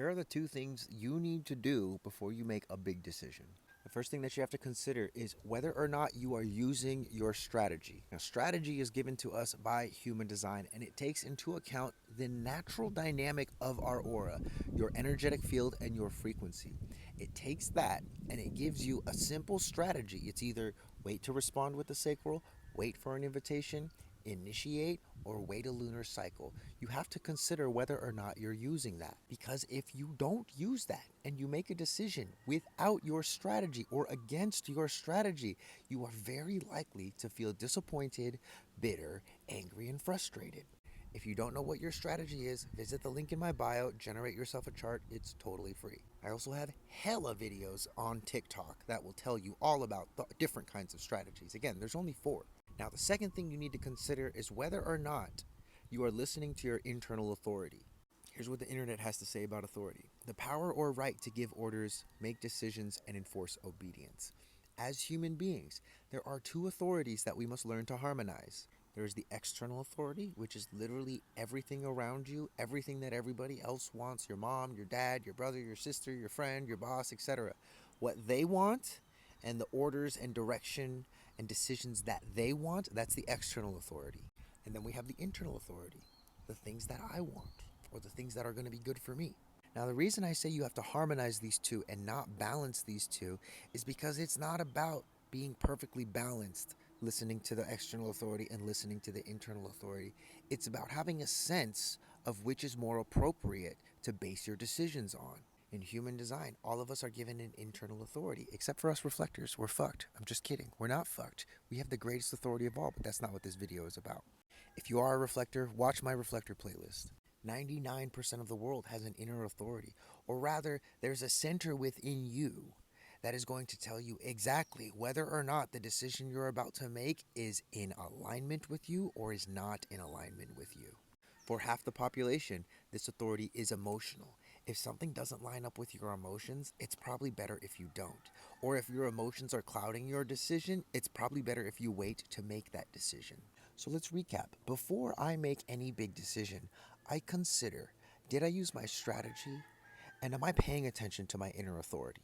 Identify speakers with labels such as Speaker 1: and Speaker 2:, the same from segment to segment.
Speaker 1: Here are the two things you need to do before you make a big decision. The first thing that you have to consider is whether or not you are using your strategy. Now, strategy is given to us by human design, and it takes into account the natural dynamic of our aura, your energetic field, and your frequency. It takes that and it gives you a simple strategy. It's either wait to respond with the sacral, wait for an invitation, initiate, or wait a lunar cycle. You have to consider whether or not you're using that. Because if you don't use that and you make a decision without your strategy or against your strategy, you are very likely to feel disappointed, bitter, angry, and frustrated. If you don't know what your strategy is, visit the link in my bio, generate yourself a chart. It's totally free. I also have hella videos on TikTok that will tell you all about the different kinds of strategies. Again, there's only 4. Now, the second thing you need to consider is whether or not you are listening to your internal authority. Here's what the internet has to say about authority: the power or right to give orders, make decisions, and enforce obedience. As human beings, there are 2 authorities that we must learn to harmonize. There is the external authority, which is literally everything around you, everything that everybody else wants: your mom, your dad, your brother, your sister, your friend, your boss, etc. What they want and the orders and direction and decisions that they want, that's the external authority. And then we have the internal authority, the things that I want, or the things that are going to be good for me. Now, the reason I say you have to harmonize these 2 and not balance these 2 is because it's not about being perfectly balanced, listening to the external authority and listening to the internal authority. It's about having a sense of which is more appropriate to base your decisions on. In human design, all of us are given an internal authority, except for us reflectors. We're fucked. I'm just kidding. We're not fucked. We have the greatest authority of all, but that's not what this video is about. If you are a reflector, watch my reflector playlist. 99% of the world has an inner authority, or rather, there's a center within you that is going to tell you exactly whether or not the decision you're about to make is in alignment with you or is not in alignment with you. For half the population, this authority is emotional. If something doesn't line up with your emotions, it's probably better if you don't. Or if your emotions are clouding your decision, it's probably better if you wait to make that decision. So let's recap. Before I make any big decision, I consider, did I use my strategy? And am I paying attention to my inner authority?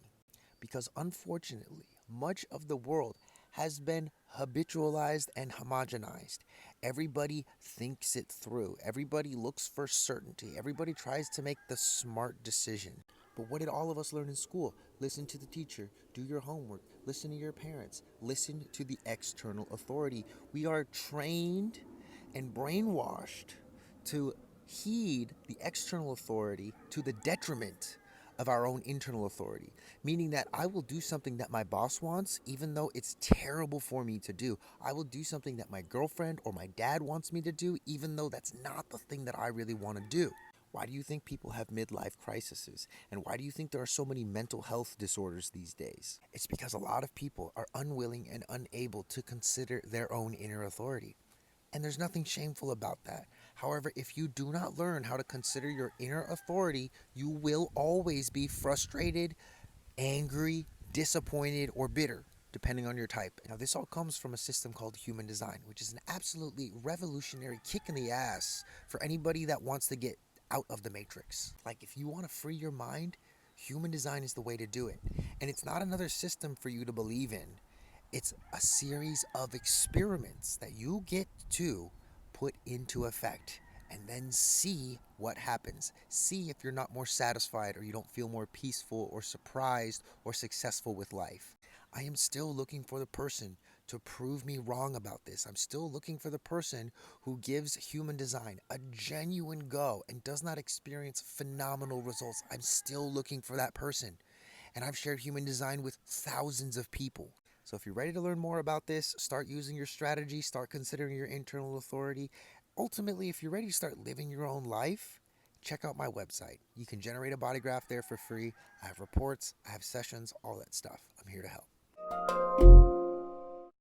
Speaker 1: Because unfortunately, much of the world has been habitualized and homogenized. Everybody thinks it through. Everybody looks for certainty. Everybody tries to make the smart decision. But what did all of us learn in school? Listen to the teacher, do your homework, listen to your parents, listen to the external authority. We are trained and brainwashed to heed the external authority to the detriment of our own internal authority, meaning that I will do something that my boss wants, even though it's terrible for me to do. I will do something that my girlfriend or my dad wants me to do, even though that's not the thing that I really want to do. Why do you think people have midlife crises? And why do you think there are so many mental health disorders these days? It's because a lot of people are unwilling and unable to consider their own inner authority. And there's nothing shameful about that. However, if you do not learn how to consider your inner authority, you will always be frustrated, angry, disappointed, or bitter, depending on your type. Now, this all comes from a system called human design, which is an absolutely revolutionary kick in the ass for anybody that wants to get out of the matrix. Like, if you want to free your mind, human design is the way to do it. And it's not another system for you to believe in. It's a series of experiments that you get to put into effect and then see what happens. See if you're not more satisfied or you don't feel more peaceful or surprised or successful with life. I am still looking for the person to prove me wrong about this. I'm still looking for the person who gives human design a genuine go and does not experience phenomenal results. I'm still looking for that person. And I've shared human design with thousands of people. So if you're ready to learn more about this, start using your strategy, start considering your internal authority. Ultimately, if you're ready to start living your own life, check out my website. You can generate a body graph there for free. I have reports, I have sessions, all that stuff. I'm here to help.